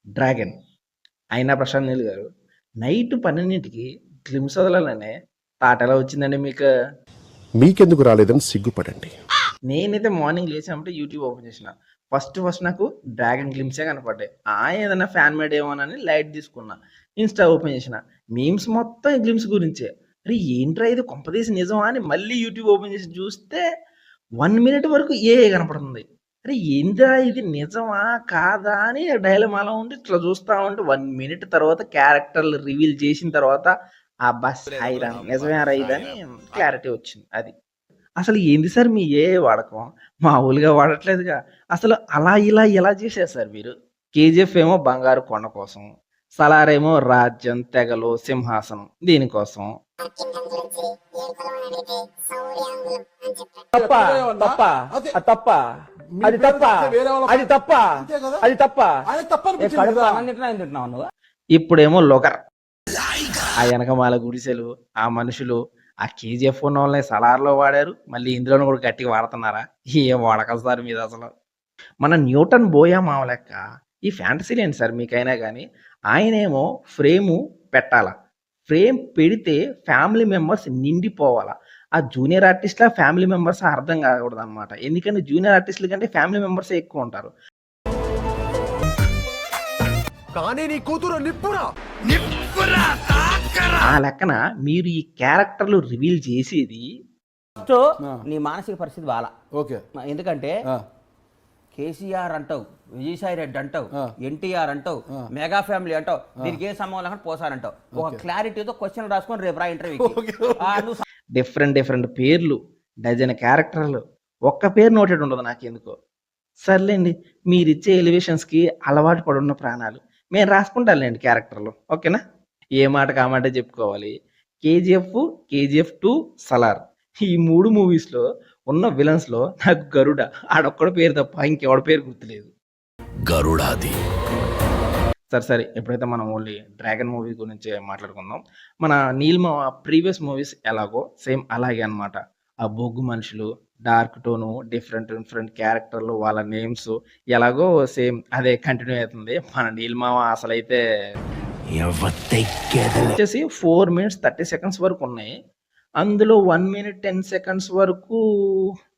'Dragon' అయినా ప్రశాంత్ నీల్ గారు night 12కి glimpse వదలాలనే thought ఎలా వచ్చిందండి మీకు? మీకెందుకు రాలేదని సిగ్గుపడండి. నేనైతే మార్నింగ్ లేచామంటే యూట్యూబ్ ఓపెన్ చేసిన. ఫస్ట్ నాకు 'డ్రాగన్' గ్లిమ్సే కనపడ్డాయి. ఏదైనా ఫ్యాన్ మేడ్ ఏమోనని లైట్ తీసుకున్నా. ఇన్‌స్టా ఓపెన్ చేసిన. మీమ్స్ మొత్తం ఈ గ్లిమ్స్ గురించే. అరే ఏంట్రా ఇది కొంపదీసి నిజమా అని మళ్ళీ యూట్యూబ్ ఓపెన్ చేసి చూస్తే 1 మినిట్ వరకు ఏఐ కనపడుతుంది. అరే ఏందిరా ఇది నిజమా? కాదా? అని డైలమాలో ఉండి ఇట్లా చూస్తా ఉంటే 1 మినిట్ తర్వాత క్యారెక్టర్‌లు రివీల్ చేసిన తర్వాత బస్ హాయిరా నిజమేరా ఇదని క్లారిటీ వచ్చింది. అది. అసలు ఏంది సార్ మీ ఏఐ వాడకం? మామూలుగా వాడట్లేదుగా. అసలు అలా ఇలా ఎలా చేశారు సార్ మీరు? 'కేజీఎఫ్' ఏమో బంగారు కొండ కోసం. 'సలార్' ఏమో రాజ్యం, తెగలు, సింహాసనం దీనికోసం. తప్ప తప్ప అది తప్ప అది తప్ప అది తప్ప అది తప్ప కడుపు అన్నం తింటున్నావు నువ్వు. ఇప్పుడేమో 'లొగర్'. ఆ ఎనకమాల గుడిసెలు, ఆ మనుషులు, ఆ 'కేజీఎఫ్' ఉన్నోళ్ళని 'సలార్‌లో' వాడారు. మళ్ళీ ఇందులోను కూడా గట్టిగా వాడుతున్నారా? ఏం వాడకం సార్ మీదసలు. మన 'న్యూటన్ బోయా మావ' లెక్క ఈ ఫ్యాంటసీలు ఏంటి సార్ మీకైనా గానీ, ఆయనేమో ఫ్రేము పెట్టాల. ఫ్రేమ్ పెడితే ఫ్యామిలీ మెంబర్స్ నిండిపోవాల. ఆ జూనియర్ ఆర్టిస్ట్‌లా ఫ్యామిలీ మెంబర్సా అర్థం కాకూడదనమాట. ఎందుకంటే జూనియర్ ఆర్టిస్ట్‌ల కంటే ఫ్యామిలీ మెంబర్సే ఎక్కువుంటారు. కానీ నీ కూతురు నిప్పురా. ఆ లెక్కన మీరు ఈ క్యారెక్టర్‌లు రివీల్ చేసేది ఫస్ట్ నీ మానసిక పరిస్థితి బాలా. ఓకే. ఎందుకంటే కేసీఆర్ అంటావు, విజయసాయి రెడ్డి అంటావు, ఎన్టీఆర్ అంటావు, మెగా ఫ్యామిలీ అంటావు, దీనికి ఏ సంబంధం లేకుండా పోసారంటావు. ఒక క్లారిటీతో క్వశ్చన్ రాసుకొని రేపు రా ఇంటర్వ్యూకి. డిఫరెంట్ పేర్లు, డజన్ క్యారెక్టర్లు, ఒక్క పేరు నోటెడ్ ఉండదు నాకెందుకో. సర్లేండి మీరిచ్చే ఎలివేషన్స్‌కి అలవాటు పడున్న ప్రాణాలు. మేము రాసుకుంటాంలేండి క్యారెక్టర్లు. ఓకేనా? ఏ మాటకి ఆ మాటే చెప్పుకోవాలి. 'కేజీఎఫ్ 2', 'సలార్' ఈ 3 మూవీస్‌లో ఉన్న విలన్స్‌లో నాకు 'గరుడ' ఆడొక్కడి పేరు తప్ప ఇంకెవడి పేరు గుర్తులేదు. గరుడాది. సరే. ఎప్పుడైతే మనం ఓన్లీ 'డ్రాగన్' మూవీ గురించే మాట్లాడుకుందాం. మన నీల్ మావ ప్రీవియస్ మూవీస్ ఎలాగో సేమ్ అలాగే అన్నమాట. ఆ బొగ్గు మనుషులు, డార్క్ టోను, డిఫరెంట్ క్యారెక్టర్లు, వాళ్ళ నేమ్స్ ఎలాగో సేమ్ అదే కంటిన్యూ అవుతుంది. మన నీల్ మావ అసలైతే వచ్చేసి 4 మినిట్స్ 30 సెకండ్స్ వరకు ఉన్నాయి. అందులో 1 మినిట్ 10 సెకండ్స్ వరకు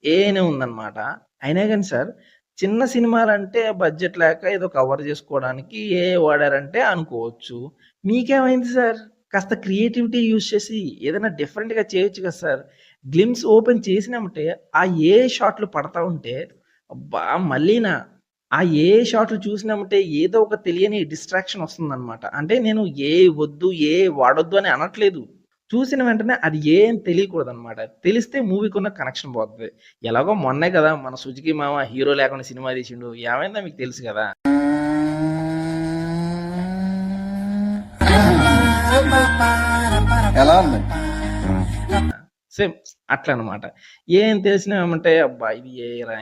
ఏఐనే ఉందన్నమాట. అయినా గాని సార్ చిన్న సినిమాలంటే బడ్జెట్ లేక ఏదో కవర్ చేసుకోవడానికి ఏఐ వాడారంటే అనుకోవచ్చు. మీకేమైంది సార్? కాస్త క్రియేటివిటీ యూజ్ చేసి ఏదైనా డిఫరెంట్‌గా చేయొచ్చు కదా సార్. గ్లిమ్స్ ఓపెన్ చేసినామంటే ఆ ఏఐ షాట్లు పడతా ఉంటే అబ్బా! మళ్ళీనా ఆ ఏఐ షాట్లు చూసినామంటే ఏదో ఒక తెలియని డిస్ట్రాక్షన్ వస్తుందన్నమాట. అంటే నేను ఏఐ వద్దు, ఏఐ వాడొద్దు అని అనట్లేదు. చూసిన వెంటనే అది ఏం తెలియకూడదనమాట. తెలిస్తే మూవీకున్న కనెక్షన్ పోతది. ఎలాగో మొన్నే కదా మన 'సుజుకి మామ' హీరో లేకుండా సినిమా తీసిండు. ఏమైందో మీకు తెలుసు కదా! ఎలా ఉంది? సేమ్ అట్లనమాట. ఏం తెలిసినా ఏమంటే అబ్బా! ఇది ఏఐరా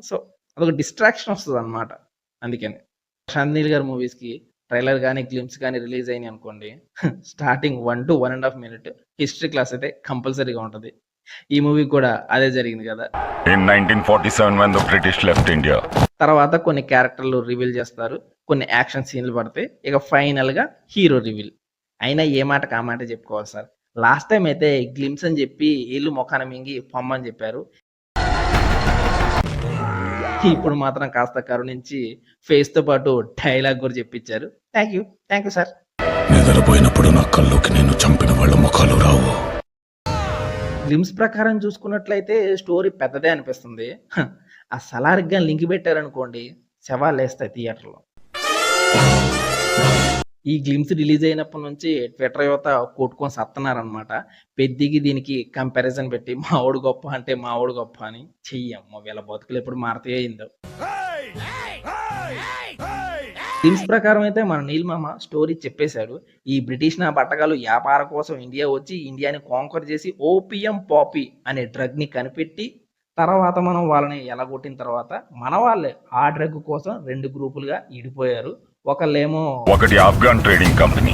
సో అదొక డిస్ట్రాక్షన్ వస్తదనమాట. అందుకని. ప్రశాంత్ నీల్ గారి మూవీస్‌కి ట్రైలర్ గాని, గ్లిమ్స్ గాని రిలీజ్ అయినాయి అనుకోండి. Starting 1 to 1 ½ minute history class అయితే కంపల్సరీగా ఉంటది. ఈ మూవీ కూడా అదే జరిగింది కదా! In 1947, when the British left India. తర్వాత కొన్ని క్యారెక్టర్‌లు రివీల్ చేస్తారు. కొన్ని యాక్షన్ సీన్‌లు పడతాయి. ఇక ఫైనల్‌గా హీరో రివీల్. అయినా ఏ మాటకి ఆ మాటే చెప్పుకోవాలి సార్. లాస్ట్ టైమ్ అయితే గ్లిమ్స్ అని చెప్పి ఈళ్ళు మొఖాన మింగి పొమ్మని చెప్పారు. ఇప్పుడు మాత్రం కాస్త కరుణించి ఫేస్‌తో పాటు డైలాగ్ కూడా చెప్పించారు. Thank you sir. నిద్రపోయినప్పుడు నా కల్లోకి నేను చంపిన వాళ్ళ ముఖాలు రావు. గ్లిమ్స్ ప్రకారం చూసుకున్నట్లయితే స్టోరీ పెద్దదే అనిపిస్తుంది. ఆ 'సలార్‌కి' గాని లింక్ పెట్టారనుకోండి శవాలేస్తాయి థియేటర్‌లో. ఈ గ్లిమ్స్ రిలీజ్ అయినప్పటి నుంచి ట్విట్టర్ యువత కొట్టుకొని సత్తన్నారనమాట. పెద్దికి దీనికి కంపారిజన్ పెట్టి మావోడు గొప్ప అంటే మావోడు గొప్ప అని. చెయ్యమ్మ వీళ్ళ బతుకులు ఎప్పుడు మారతాయో ఏందో. గ్లిమ్స్ ప్రకారం అయితే మన నీల్ మామ స్టోరీ చెప్పేశాడు. ఈ బ్రిటిష్ నా బట్టగాలు వ్యాపారం కోసం ఇండియా వచ్చి ఇండియాని కాంకర్ చేసి ఓపియం పాపీ అనే డ్రగ్‌ని కనిపెట్టి తర్వాత మనం వాళ్ళని ఎలగొట్టిన తర్వాత మన వాళ్ళే ఆ డ్రగ్ కోసం 2 గ్రూపులుగా ఇడిపోయారు. ఒకళ్ళేమో ఒకటి ఆఫ్ఘన్ ట్రేడింగ్ కంపెనీ,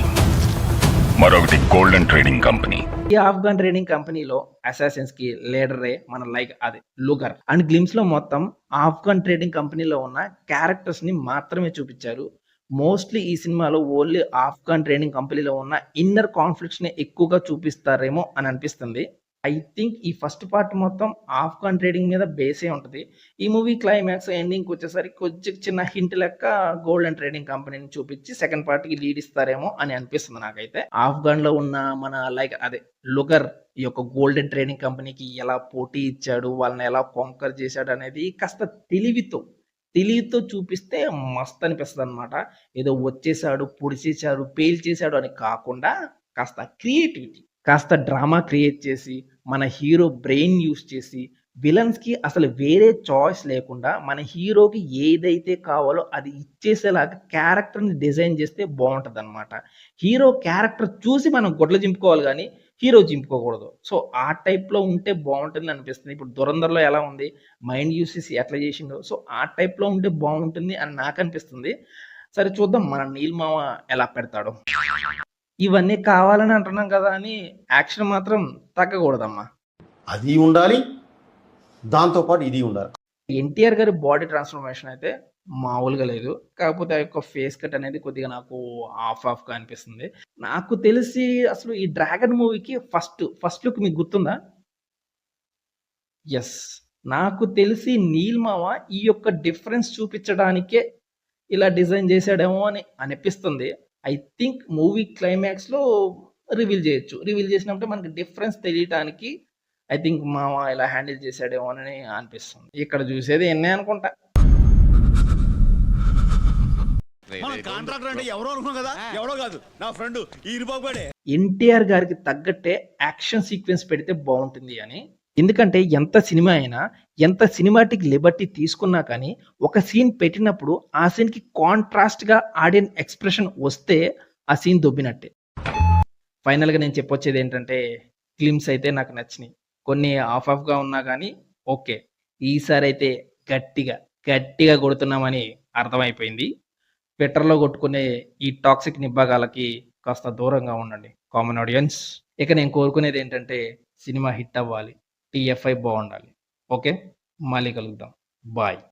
మరొకటి గోల్డెన్ ట్రేడింగ్ కంపెనీ. ఈ ఆఫ్ఘన్ ట్రేడింగ్ కంపెనీలో అసాసిన్స్-కి లీడరే మన అదే 'లుగర్' అండ్ గ్లిమ్స్‌లో మొత్తం ఆఫ్ఘన్ ట్రేడింగ్ కంపెనీలో ఉన్న క్యారెక్టర్స్‌ని మాత్రమే చూపించారు. మోస్ట్లీ ఈ సినిమాలో ఓన్లీ ఆఫ్ఘన్ ట్రైనింగ్ కంపెనీలో ఉన్న ఇన్నర్ కాన్ఫ్లిక్ట్స్ని ఎక్కువగా చూపిస్తారేమో అని అనిపిస్తుంది. ఐ థింక్ ఈ ఫస్ట్ పార్ట్ మొత్తం ఆఫ్ఘన్ ట్రేడింగ్ మీద బేసే ఉంటుంది. ఈ మూవీ క్లైమాక్స్ ఎండింగ్కి వచ్చేసరికి కొంచెం చిన్న హింట్ లెక్క గోల్డెన్ ట్రేడింగ్ కంపెనీని చూపించి సెకండ్ పార్ట్కి లీడ్ ఇస్తారేమో అని అనిపిస్తుంది నాకైతే. ఆఫ్ఘన్లో ఉన్న మన అదే లుగర్ ఈ యొక్క గోల్డెన్ ట్రేడింగ్ కంపెనీకి ఎలా పోటీ ఇచ్చాడు, వాళ్ళని ఎలా కాంకర్ చేశాడు అనేది కాస్త తెలివితో చూపిస్తే మస్త్ అనిపిస్తుంది అనమాట. ఏదో వచ్చేసాడు, పొడిచేశాడు, పేల్చేశాడు అని కాకుండా కాస్త క్రియేటివిటీ, కాస్త డ్రామా క్రియేట్ చేసి మన హీరో బ్రెయిన్ యూస్ చేసి విలన్స్కి అసలు వేరే చాయిస్ లేకుండా మన హీరోకి ఏదైతే కావాలో అది ఇచ్చేసేలాగా క్యారెక్టర్ని డిజైన్ చేస్తే బాగుంటుంది అనమాట. హీరో క్యారెక్టర్ చూసి మనం గొడ్ల చింపుకోవాలి కానీ హీరో చింపుకోకూడదు. సో ఆ టైప్లో ఉంటే బాగుంటుంది అనిపిస్తుంది. ఇప్పుడు దురంధర్లో ఎలా ఉంది, మైండ్ యూస్ చేసి ఎట్లా చేసిండో, సో ఆ టైప్లో ఉంటే బాగుంటుంది అని నాకు అనిపిస్తుంది. సరే చూద్దాం మన నీల్ మామ ఎలా పెడతాడో. ఇవన్నీ కావాలని అంటున్నాం కదా అని యాక్షన్ మాత్రం తగ్గకూడదమ్మా. అది ఉండాలి, దాంతోపాటు ఇది ఉండాలి. ఎన్టీఆర్ గారి బాడీ ట్రాన్స్ఫర్మేషన్ అయితే మామూలుగా లేదు. కాకపోతే ఆ యొక్క ఫేస్ కట్ అనేది కొద్దిగా నాకు ఆఫ్గా అనిపిస్తుంది. నాకు తెలిసి అసలు ఈ డ్రాగన్ మూవీకి ఫస్ట్ లుక్ మీకు గుర్తుందా? ఎస్, నాకు తెలిసి నీల్ మామ ఈ యొక్క డిఫరెన్స్ చూపించడానికే ఇలా డిజైన్ చేశాడేమో అని అనిపిస్తుంది. ఐ థింక్ మూవీ క్లైమాక్స్లో రివీల్ చేయొచ్చు. రివీల్ చేసినప్పుడు మనకి డిఫరెన్స్ తెలియటానికి ఐ థింక్ మామ ఇలా హ్యాండిల్ చేశాడేమో అని అనిపిస్తుంది. ఇక్కడ చూసేది ఎన్నే అనుకుంటా. ఎన్టీఆర్ గారికి తగ్గట్టే యాక్షన్ సీక్వెన్స్ పెడితే బాగుంటుంది అని. ఎందుకంటే ఎంత సినిమా అయినా, ఎంత సినిమాటిక్ లిబర్టీ తీసుకున్నా కానీ ఒక సీన్ పెట్టినప్పుడు ఆ సీన్కి కాంట్రాస్ట్గా ఆడియన్ ఎక్స్ప్రెషన్ వస్తే ఆ సీన్ దొబ్బినట్టే. ఫైనల్గా నేను చెప్పొచ్చేది ఏంటంటే క్లిమ్స్ అయితే నాకు నచ్చినాయి. కొన్ని ఆఫ్గా ఉన్నా కానీ ఓకే, ఈసారి అయితే గట్టిగా కొడుతున్నామని అర్థమైపోయింది. ట్విట్టర్లో కొట్టుకునే ఈ టాక్సిక్ నిబ్బాగాలకి కాస్త దూరంగా ఉండండి కామన్ ఆడియన్స్. ఇక నేను కోరుకునేది ఏంటంటే సినిమా హిట్ అవ్వాలి, TFI బాగుండాలి. ఓకే, మళ్ళీ కలుద్దాం. బాయ్.